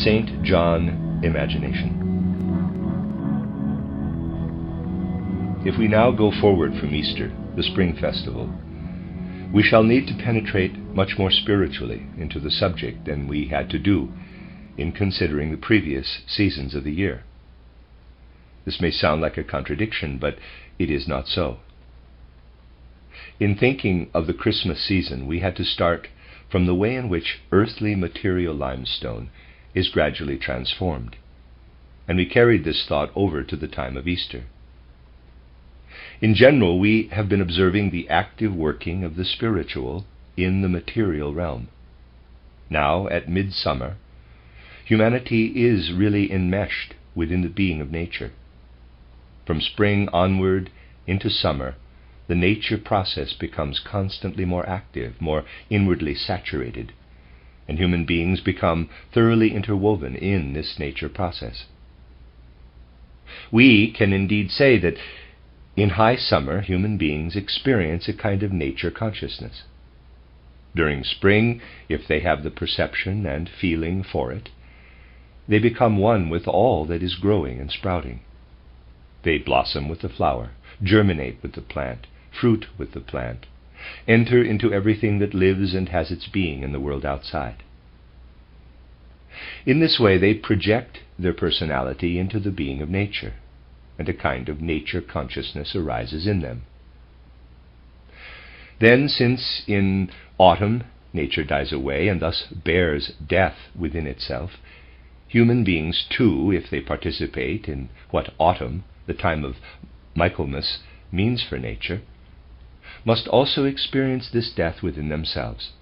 St. John imagination. If we now go forward from Easter, the spring festival, we shall need to penetrate much more spiritually into the subject than we had to do in considering the previous seasons of the year. This may sound like a contradiction, but it is not so. In thinking of the Christmas season, we had to start from the way in which earthly material limestone is gradually transformed, and we carried this thought over to the time of Easter. In general, we have been observing the active working of the spiritual in the material realm. Now, at midsummer, humanity is really enmeshed within the being of nature. From spring onward into summer, the nature process becomes constantly more active, more inwardly saturated, and human beings become thoroughly interwoven in this nature process. We can indeed say that in high summer, human beings experience a kind of nature consciousness. During spring, if they have the perception and feeling for it, they become one with all that is growing and sprouting. They blossom with the flower, germinate with the plant, fruit with the plant, enter into everything that lives and has its being in the world outside. In this way, they project their personality into the being of nature, and a kind of nature consciousness arises in them. Then, since in autumn nature dies away and thus bears death within itself, human beings too, if they participate in what autumn, the time of Michaelmas, means for nature, must also experience this death within themselves.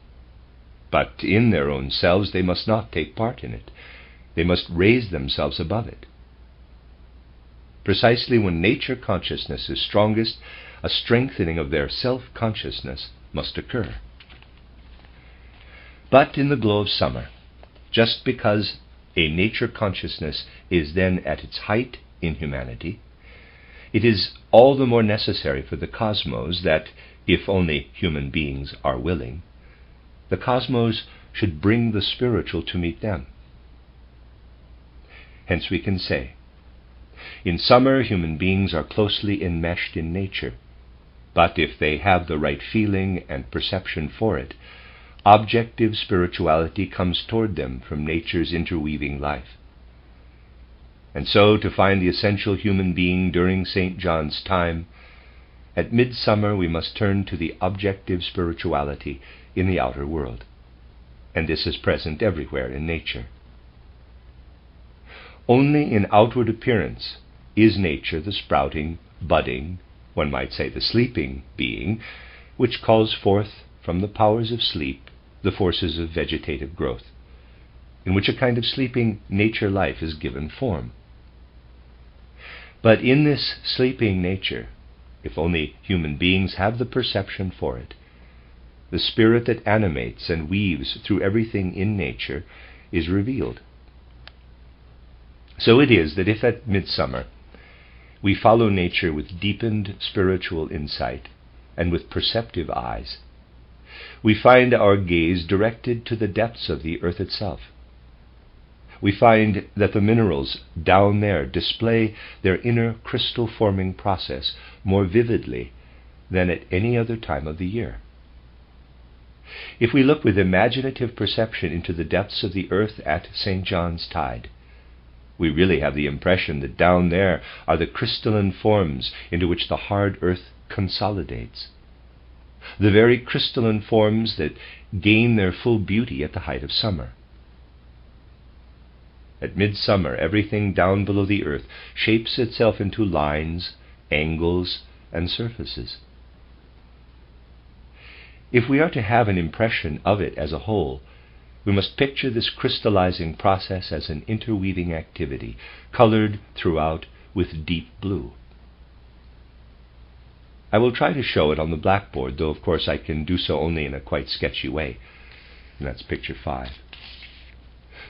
But in their own selves they must not take part in it. They must raise themselves above it. Precisely when nature consciousness is strongest, a strengthening of their self-consciousness must occur. But in the glow of summer, just because a nature consciousness is then at its height in humanity, it is all the more necessary for the cosmos that, if only human beings are willing, the cosmos should bring the spiritual to meet them. Hence we can say, in summer, human beings are closely enmeshed in nature, but if they have the right feeling and perception for it, objective spirituality comes toward them from nature's interweaving life. And so, to find the essential human being during St. John's time, at midsummer we must turn to the objective spirituality in the outer world, and this is present everywhere in nature. Only in outward appearance is nature the sprouting, budding, one might say the sleeping being, which calls forth from the powers of sleep the forces of vegetative growth, in which a kind of sleeping nature life is given form. But in this sleeping nature, if only human beings have the perception for it, the spirit that animates and weaves through everything in nature is revealed. So it is that if at midsummer we follow nature with deepened spiritual insight and with perceptive eyes, we find our gaze directed to the depths of the earth itself. We find that the minerals down there display their inner crystal-forming process more vividly than at any other time of the year. If we look with imaginative perception into the depths of the earth at St. John's tide, we really have the impression that down there are the crystalline forms into which the hard earth consolidates, the very crystalline forms that gain their full beauty at the height of summer. At midsummer, everything down below the earth shapes itself into lines, angles, and surfaces. If we are to have an impression of it as a whole, we must picture this crystallizing process as an interweaving activity, colored throughout with deep blue. I will try to show it on the blackboard, though of course I can do so only in a quite sketchy way. And that's picture 5.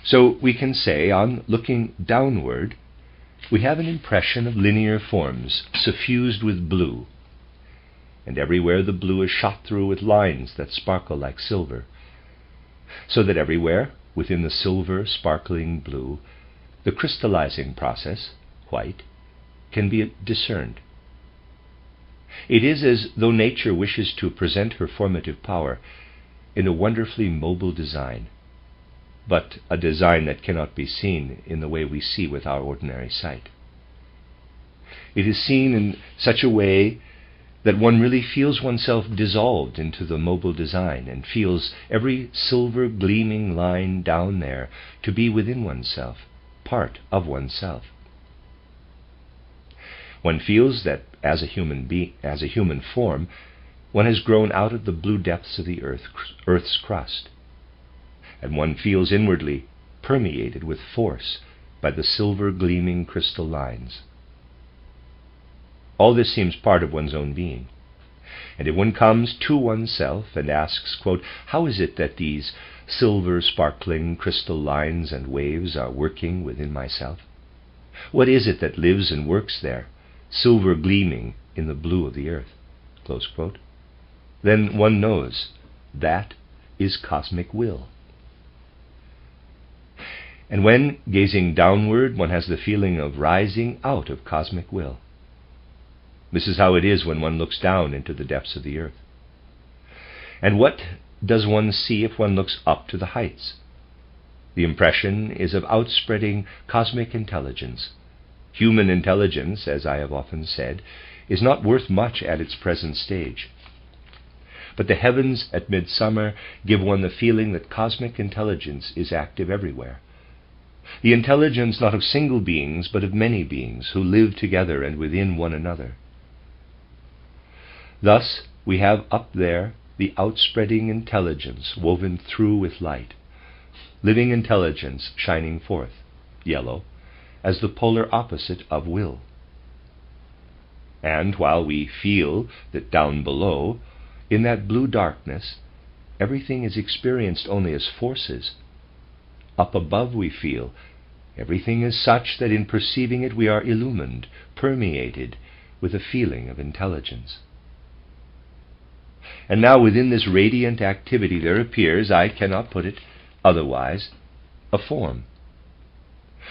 So we can say, on looking downward, we have an impression of linear forms suffused with blue, and everywhere the blue is shot through with lines that sparkle like silver, so that everywhere within the silver, sparkling blue, the crystallizing process, white, can be discerned. It is as though nature wishes to present her formative power in a wonderfully mobile design, but a design that cannot be seen in the way we see with our ordinary sight. It is seen in such a way that one really feels oneself dissolved into the mobile design and feels every silver gleaming line down there to be within oneself, part of oneself. One feels that as a human form, one has grown out of the blue depths of the earth's crust, and one feels inwardly permeated with force by the silver gleaming crystal lines. All this seems part of one's own being. And if one comes to oneself and asks, quote, how is it that these silver sparkling crystal lines and waves are working within myself? What is it that lives and works there, silver gleaming in the blue of the earth? Close quote. Then one knows that is cosmic will. And when, gazing downward, one has the feeling of rising out of cosmic will. This is how it is when one looks down into the depths of the earth. And what does one see if one looks up to the heights? The impression is of outspreading cosmic intelligence. Human intelligence, as I have often said, is not worth much at its present stage. But the heavens at midsummer give one the feeling that cosmic intelligence is active everywhere. The intelligence not of single beings, but of many beings who live together and within one another. Thus, we have up there the outspreading intelligence woven through with light, living intelligence shining forth, yellow, as the polar opposite of will. And while we feel that down below, in that blue darkness, everything is experienced only as forces, up above we feel everything is such that in perceiving it we are illumined, permeated with a feeling of intelligence. And now within this radiant activity there appears, I cannot put it otherwise, a form.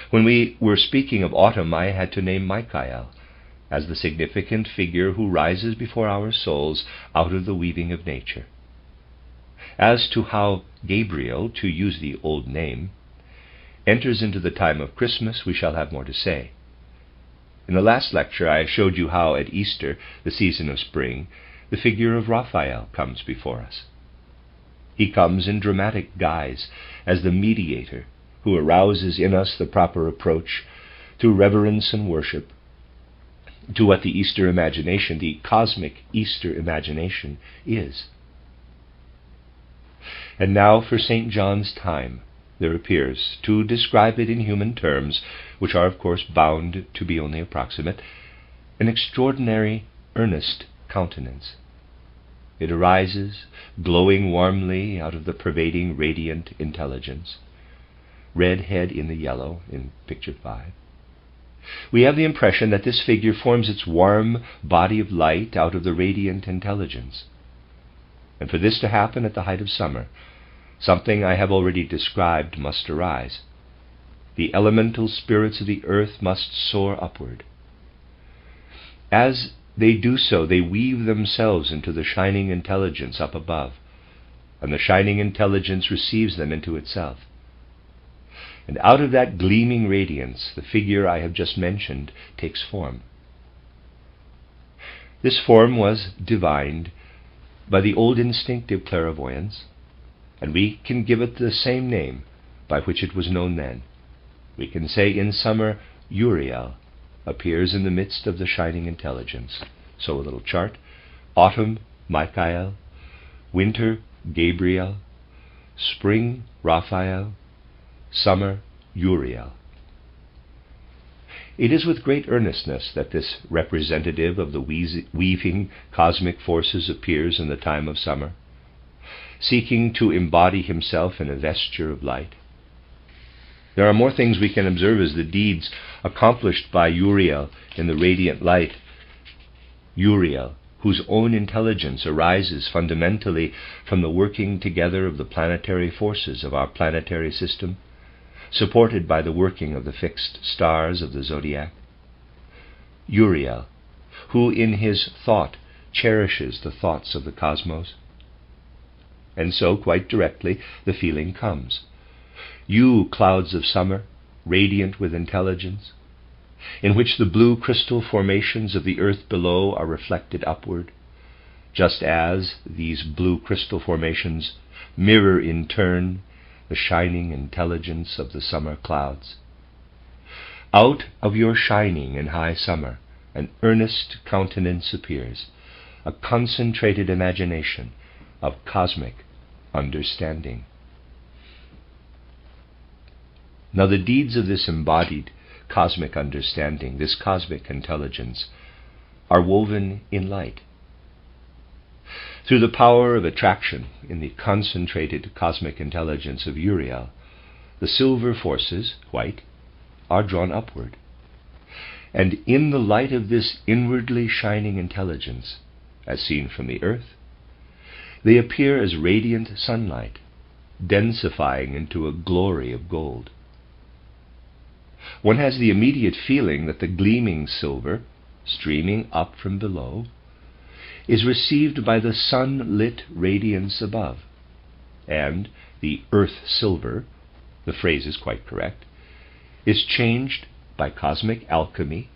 When we were speaking of autumn, I had to name Michael as the significant figure who rises before our souls out of the weaving of nature. As to how Gabriel, to use the old name, enters into the time of Christmas, we shall have more to say. In the last lecture I showed you how at Easter, the season of spring, the figure of Raphael comes before us. He comes in dramatic guise as the mediator who arouses in us the proper approach through reverence and worship to what the Easter imagination, the cosmic Easter imagination, is. And now for St. John's time there appears, to describe it in human terms, which are of course bound to be only approximate, an extraordinary, earnest countenance. It arises, glowing warmly out of the pervading radiant intelligence, red head in the yellow in picture 5. We have the impression that this figure forms its warm body of light out of the radiant intelligence. And for this to happen at the height of summer, something I have already described must arise. The elemental spirits of the earth must soar upward. As they do so, they weave themselves into the shining intelligence up above, and the shining intelligence receives them into itself. And out of that gleaming radiance, the figure I have just mentioned takes form. This form was divined by the old instinctive clairvoyance, and we can give it the same name by which it was known then. We can say in summer, Uriel appears in the midst of the shining intelligence. So a little chart. Autumn, Michael. Winter, Gabriel. Spring, Raphael. Summer, Uriel. It is with great earnestness that this representative of the weaving cosmic forces appears in the time of summer, seeking to embody himself in a vesture of light. There are more things we can observe as the deeds accomplished by Uriel in the radiant light. Uriel, whose own intelligence arises fundamentally from the working together of the planetary forces of our planetary system, supported by the working of the fixed stars of the zodiac. Uriel, who in his thought cherishes the thoughts of the cosmos. And so, quite directly, the feeling comes. You, clouds of summer, radiant with intelligence, in which the blue crystal formations of the earth below are reflected upward, just as these blue crystal formations mirror in turn the shining intelligence of the summer clouds. Out of your shining in high summer, an earnest countenance appears, a concentrated imagination of cosmic understanding. Now the deeds of this embodied cosmic understanding, this cosmic intelligence, are woven in light. Through the power of attraction in the concentrated cosmic intelligence of Uriel, the silver forces, white, are drawn upward. And in the light of this inwardly shining intelligence, as seen from the earth, they appear as radiant sunlight, densifying into a glory of gold. One has the immediate feeling that the gleaming silver, streaming up from below, is received by the sun-lit radiance above, and the earth silver, the phrase is quite correct, is changed by cosmic alchemy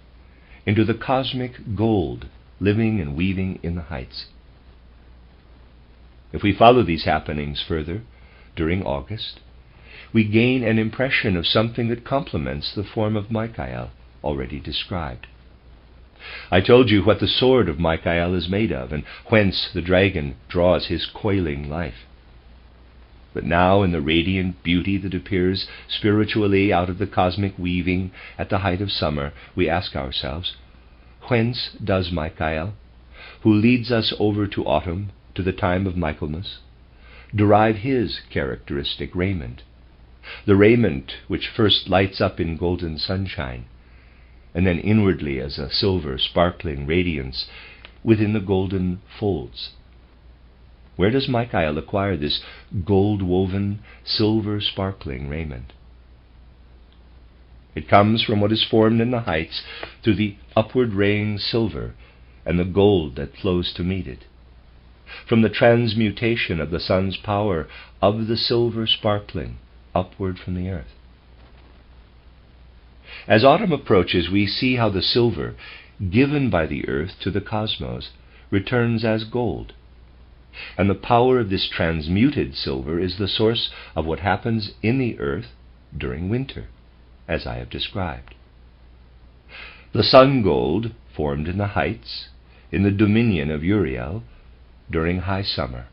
into the cosmic gold living and weaving in the heights. If we follow these happenings further during August, we gain an impression of something that complements the form of Michael already described. I told you what the sword of Michael is made of, and whence the dragon draws his coiling life. But now, in the radiant beauty that appears spiritually out of the cosmic weaving at the height of summer, we ask ourselves, whence does Michael, who leads us over to autumn, to the time of Michaelmas, derive his characteristic raiment, the raiment which first lights up in golden sunshine, and then inwardly as a silver sparkling radiance within the golden folds? Where does Michael acquire this gold-woven, silver-sparkling raiment? It comes from what is formed in the heights through the upward raying silver and the gold that flows to meet it, from the transmutation of the sun's power of the silver sparkling upward from the earth. As autumn approaches, we see how the silver, given by the earth to the cosmos, returns as gold. And the power of this transmuted silver is the source of what happens in the earth during winter, as I have described. The sun gold, formed in the heights, in the dominion of Uriel, during high summer,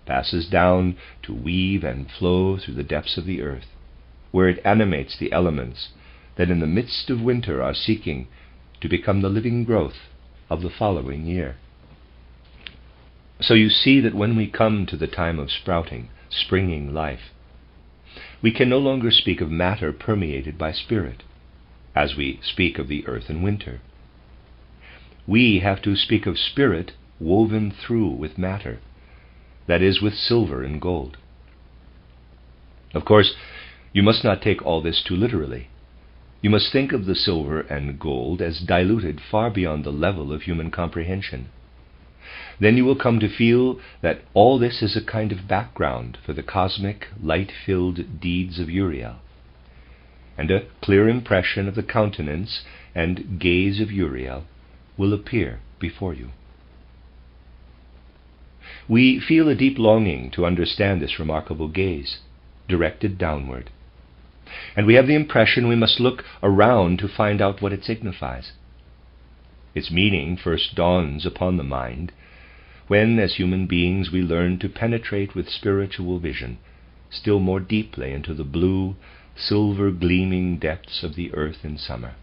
passes down to weave and flow through the depths of the earth, where it animates the elements that in the midst of winter are seeking to become the living growth of the following year. So you see that when we come to the time of sprouting, springing life, we can no longer speak of matter permeated by spirit, as we speak of the earth in winter. We have to speak of spirit woven through with matter, that is, with silver and gold. Of course, you must not take all this too literally. You must think of the silver and gold as diluted far beyond the level of human comprehension. Then you will come to feel that all this is a kind of background for the cosmic, light-filled deeds of Uriel, and a clear impression of the countenance and gaze of Uriel will appear before you. We feel a deep longing to understand this remarkable gaze, directed downward, and we have the impression we must look around to find out what it signifies. Its meaning first dawns upon the mind when, as human beings, we learn to penetrate with spiritual vision still more deeply into the blue, silver-gleaming depths of the earth in summer.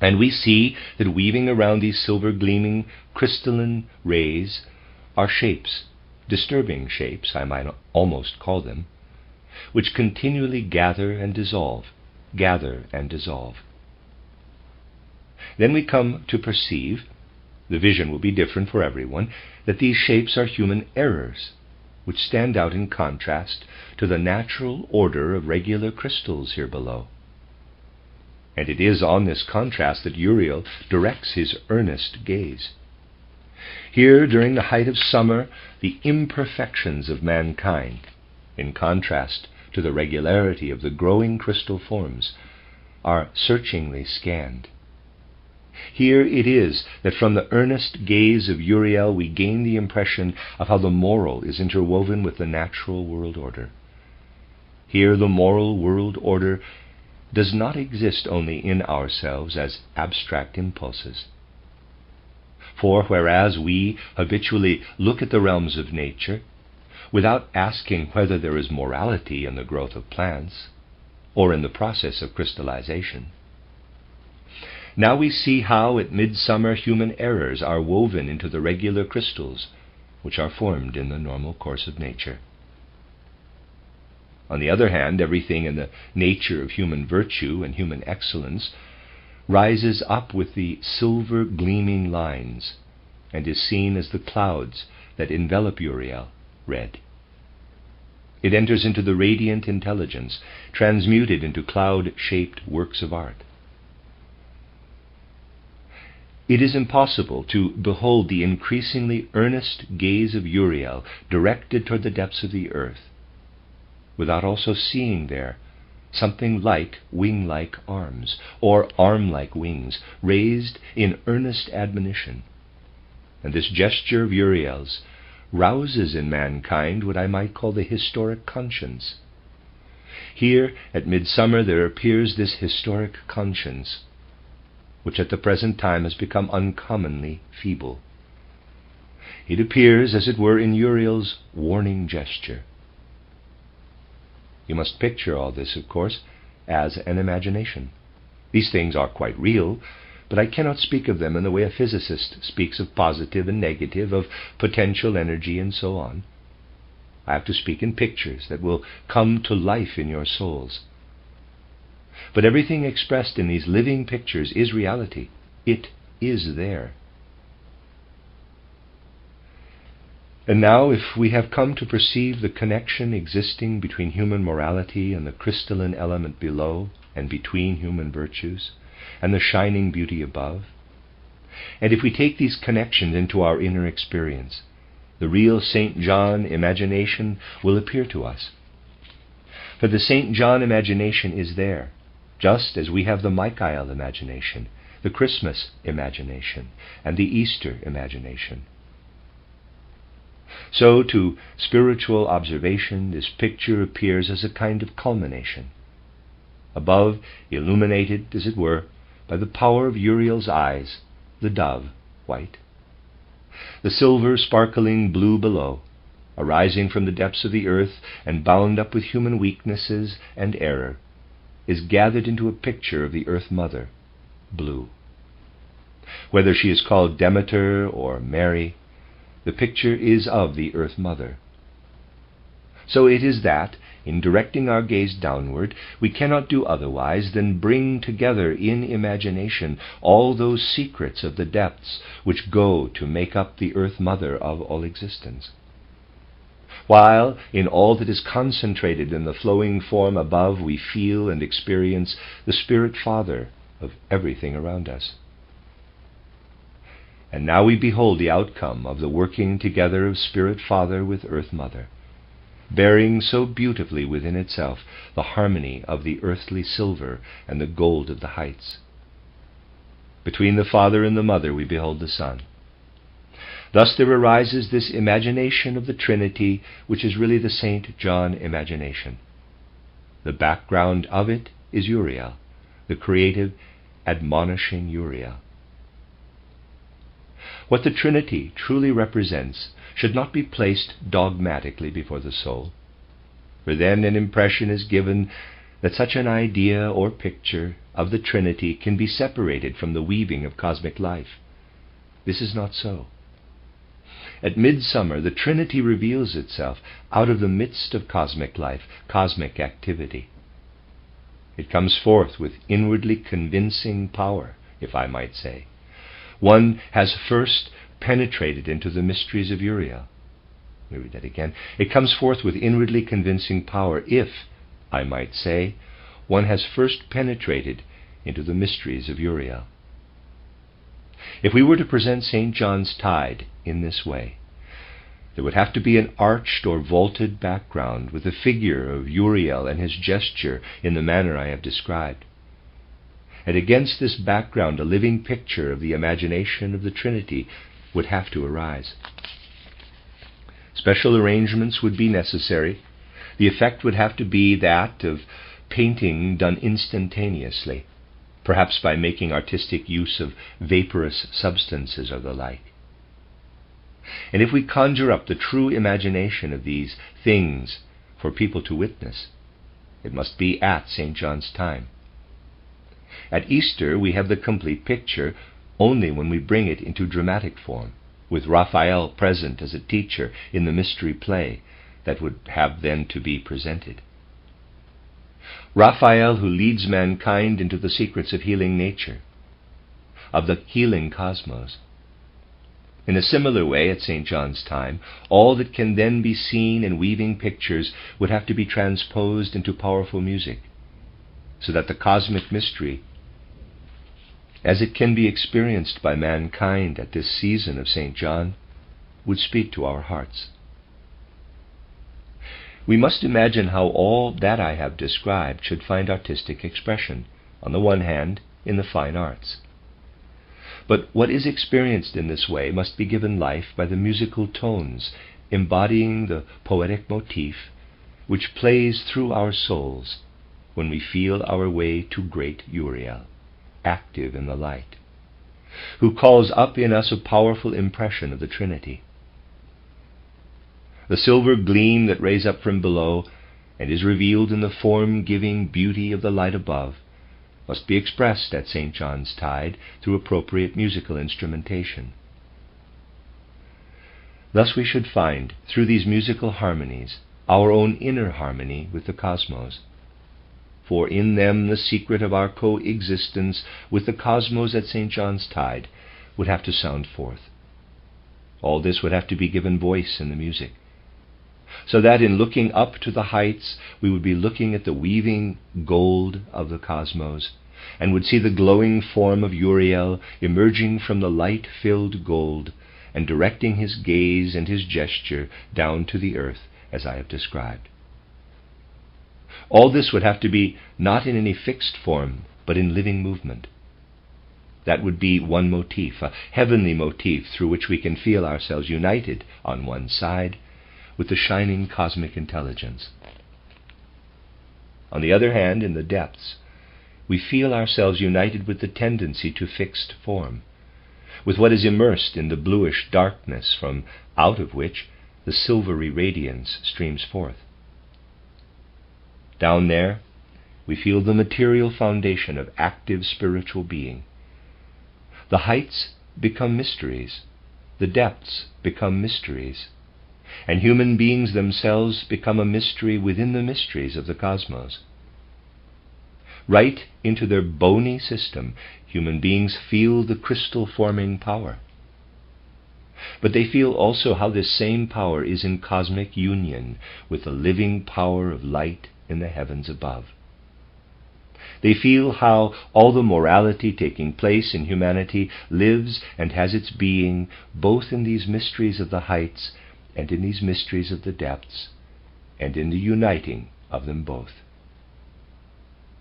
And we see that weaving around these silver-gleaming, crystalline rays are shapes, disturbing shapes, I might almost call them, which continually gather and dissolve, gather and dissolve. Then we come to perceive the vision will be different for everyone, that these shapes are human errors, which stand out in contrast to the natural order of regular crystals here below. And it is on this contrast that Uriel directs his earnest gaze. Here, during the height of summer, the imperfections of mankind, in contrast to the regularity of the growing crystal forms, are searchingly scanned. Here it is that from the earnest gaze of Uriel we gain the impression of how the moral is interwoven with the natural world order. Here the moral world order does not exist only in ourselves as abstract impulses. For whereas we habitually look at the realms of nature without asking whether there is morality in the growth of plants or in the process of crystallization, now we see how at midsummer human errors are woven into the regular crystals which are formed in the normal course of nature. On the other hand, everything in the nature of human virtue and human excellence rises up with the silver gleaming lines and is seen as the clouds that envelop Uriel, red. It enters into the radiant intelligence, transmuted into cloud-shaped works of art. It is impossible to behold the increasingly earnest gaze of Uriel directed toward the depths of the earth without also seeing there something like wing-like arms, or arm-like wings, raised in earnest admonition. And this gesture of Uriel's rouses in mankind what I might call the historic conscience. Here at midsummer there appears this historic conscience, which at the present time has become uncommonly feeble. It appears, as it were, in Uriel's warning gesture. You must picture all this, of course, as an imagination. These things are quite real, but I cannot speak of them in the way a physicist speaks of positive and negative, of potential energy and so on. I have to speak in pictures that will come to life in your souls. But everything expressed in these living pictures is reality. It is there. And now, if we have come to perceive the connection existing between human morality and the crystalline element below, and between human virtues, and the shining beauty above, and if we take these connections into our inner experience, the real St. John imagination will appear to us. For the St. John imagination is there, just as we have the Michael imagination, the Christmas imagination, and the Easter imagination. So, to spiritual observation, this picture appears as a kind of culmination. Above, illuminated, as it were, by the power of Uriel's eyes, the dove, white. The silver sparkling blue below, arising from the depths of the earth and bound up with human weaknesses and error, is gathered into a picture of the Earth Mother, blue. Whether she is called Demeter or Mary, the picture is of the Earth Mother. So it is that, in directing our gaze downward, we cannot do otherwise than bring together in imagination all those secrets of the depths which go to make up the Earth Mother of all existence. While, in all that is concentrated in the flowing form above, we feel and experience the Spirit Father of everything around us. And now we behold the outcome of the working together of Spirit Father with Earth Mother, bearing so beautifully within itself the harmony of the earthly silver and the gold of the heights. Between the Father and the Mother we behold the Son. Thus there arises this imagination of the Trinity, which is really the St. John imagination. The background of it is Uriel, the creative, admonishing Uriel. What the Trinity truly represents should not be placed dogmatically before the soul, for then an impression is given that such an idea or picture of the Trinity can be separated from the weaving of cosmic life. This is not so. At midsummer, the Trinity reveals itself out of the midst of cosmic life, cosmic activity. It comes forth with inwardly convincing power, if I might say, One has first penetrated into the mysteries of Uriel. Let me read that again. It comes forth with inwardly convincing power if, I might say, one has first penetrated into the mysteries of Uriel. If we were to present St. John's Tide in this way, there would have to be an arched or vaulted background with the figure of Uriel and his gesture in the manner I have described. And against this background, a living picture of the imagination of the Trinity would have to arise. Special arrangements would be necessary. The effect would have to be that of painting done instantaneously, perhaps by making artistic use of vaporous substances or the like. And if we conjure up the true imagination of these things for people to witness, it must be at St. John's time. At Easter we have the complete picture only when we bring it into dramatic form, with Raphael present as a teacher in the mystery play that would have then to be presented. Raphael, who leads mankind into the secrets of healing nature, of the healing cosmos. In a similar way, at St. John's time, all that can then be seen in weaving pictures would have to be transposed into powerful music, so that the cosmic mystery, as it can be experienced by mankind at this season of St. John, would speak to our hearts. We must imagine how all that I have described should find artistic expression, on the one hand, in the fine arts. But what is experienced in this way must be given life by the musical tones embodying the poetic motif which plays through our souls when we feel our way to great Uriel, active in the light, who calls up in us a powerful impression of the Trinity. The silver gleam that rays up from below and is revealed in the form-giving beauty of the light above must be expressed at St. John's Tide through appropriate musical instrumentation. Thus we should find, through these musical harmonies, our own inner harmony with the cosmos, for in them the secret of our coexistence with the cosmos at St. John's Tide would have to sound forth. All this would have to be given voice in the music, so that in looking up to the heights we would be looking at the weaving gold of the cosmos, and would see the glowing form of Uriel emerging from the light-filled gold and directing his gaze and his gesture down to the earth as I have described. All this would have to be not in any fixed form, but in living movement. That would be one motif, a heavenly motif through which we can feel ourselves united on one side with the shining cosmic intelligence. On the other hand, in the depths, we feel ourselves united with the tendency to fixed form, with what is immersed in the bluish darkness from out of which the silvery radiance streams forth. Down there, we feel the material foundation of active spiritual being. The heights become mysteries, the depths become mysteries, and human beings themselves become a mystery within the mysteries of the cosmos. Right into their bony system, human beings feel the crystal-forming power. But they feel also how this same power is in cosmic union with the living power of light in the heavens above. They feel how all the morality taking place in humanity lives and has its being both in these mysteries of the heights and in these mysteries of the depths, and in the uniting of them both.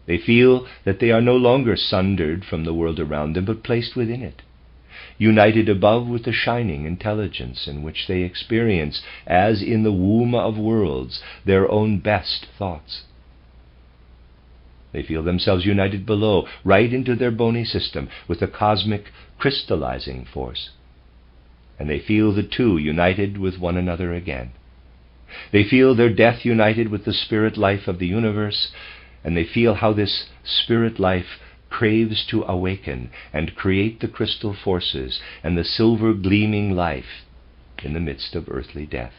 They feel that they are no longer sundered from the world around them, but placed within it, united above with the shining intelligence in which they experience, as in the womb of worlds, their own best thoughts. They feel themselves united below, right into their bony system, with the cosmic crystallizing force. And they feel the two united with one another again. They feel their death united with the spirit life of the universe, and they feel how this spirit life craves to awaken and create the crystal forces and the silver gleaming life in the midst of earthly death.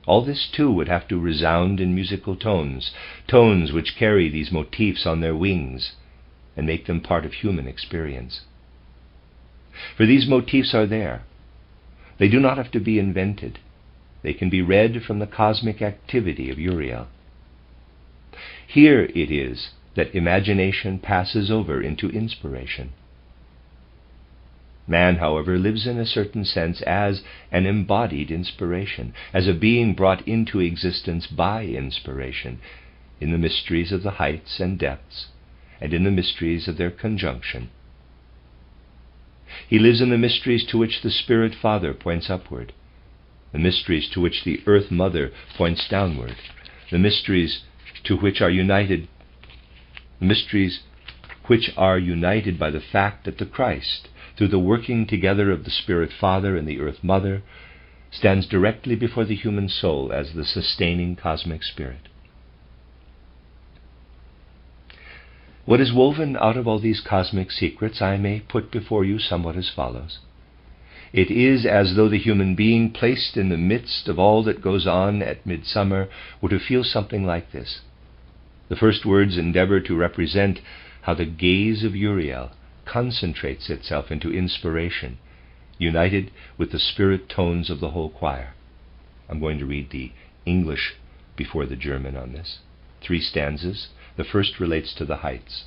All this too would have to resound in musical tones, tones which carry these motifs on their wings, and make them part of human experience. For these motifs are there. They do not have to be invented. They can be read from the cosmic activity of Uriel. Here it is that imagination passes over into inspiration. Man, however, lives in a certain sense as an embodied inspiration, as a being brought into existence by inspiration, in the mysteries of the heights and depths, and in the mysteries of their conjunction. He lives in the mysteries to which the Spirit Father points upward, the mysteries to which the Earth Mother points downward, the mysteries which are united by the fact that the Christ, through the working together of the Spirit Father and the Earth Mother, stands directly before the human soul as the sustaining cosmic spirit. What is woven out of all these cosmic secrets I may put before you somewhat as follows. It is as though the human being placed in the midst of all that goes on at midsummer were to feel something like this. The first words endeavor to represent how the gaze of Uriel concentrates itself into inspiration, united with the spirit tones of the whole choir. I'm going to read the English before the German on this. 3 stanzas. The first relates to the heights.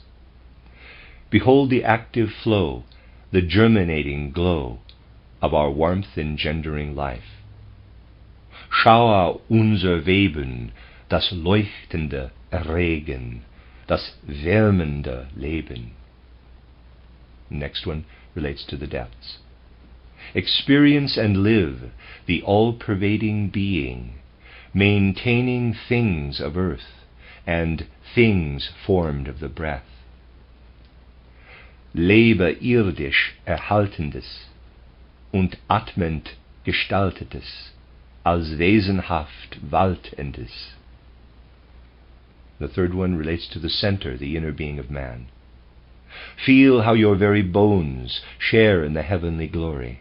Behold the active flow, the germinating glow of our warmth engendering life. Schau unser Weben, das leuchtende Erregen, das wärmende Leben. Next one relates to the depths. Experience and live the all-pervading being, maintaining things of earth and things formed of the breath. Lebe irdisch Erhaltendes und atmend Gestaltetes, als wesenhaft Waltendes. The third one relates to the center, the inner being of man. Feel how your very bones share in the heavenly glory,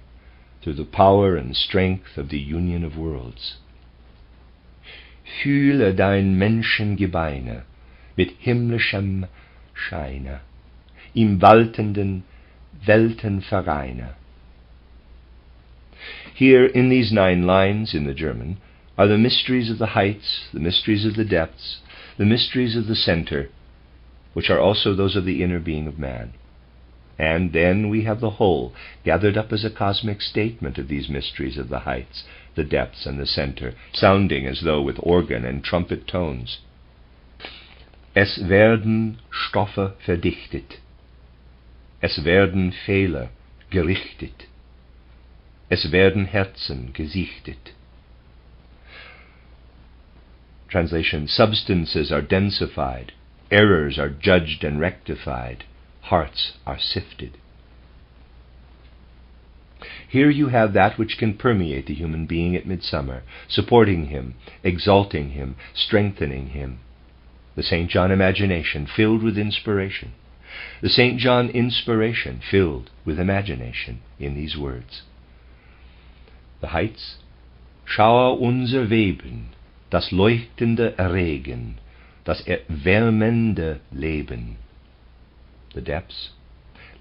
through the power and strength of the union of worlds. Fühle dein Menschengebeine mit himmlischem Scheine, im waltenden Weltenvereine. Here, in these 9 lines in the German, are the mysteries of the heights, the mysteries of the depths, the mysteries of the center, which are also those of the inner being of man. And then we have the whole, gathered up as a cosmic statement of these mysteries of the heights, the depths, and the center, sounding as though with organ and trumpet tones. Es werden Stoffe verdichtet. Es werden Fehler gerichtet. Es werden Herzen gesichtet. Translation: substances are densified, errors are judged and rectified, hearts are sifted. Here you have that which can permeate the human being at midsummer, supporting him, exalting him, strengthening him. The St. John imagination filled with inspiration. The St. John inspiration filled with imagination in these words. The heights: Schau unser Weben, das leuchtende Erregen, das wärmende Leben. The depths: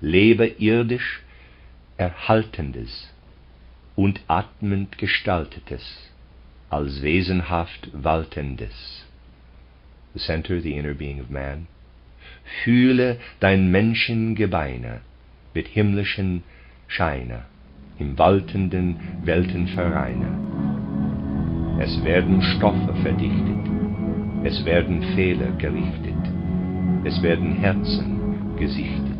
Lebe irdisch Erhaltendes und atmend Gestaltetes, als wesenhaft Waltendes. The center, the inner being of man. Fühle dein Menschengebeine mit himmlischen Scheine, im waltenden Weltenvereine. Es werden Stoffe verdichtet, es werden Fehler gerichtet, es werden Herzen gesichtet.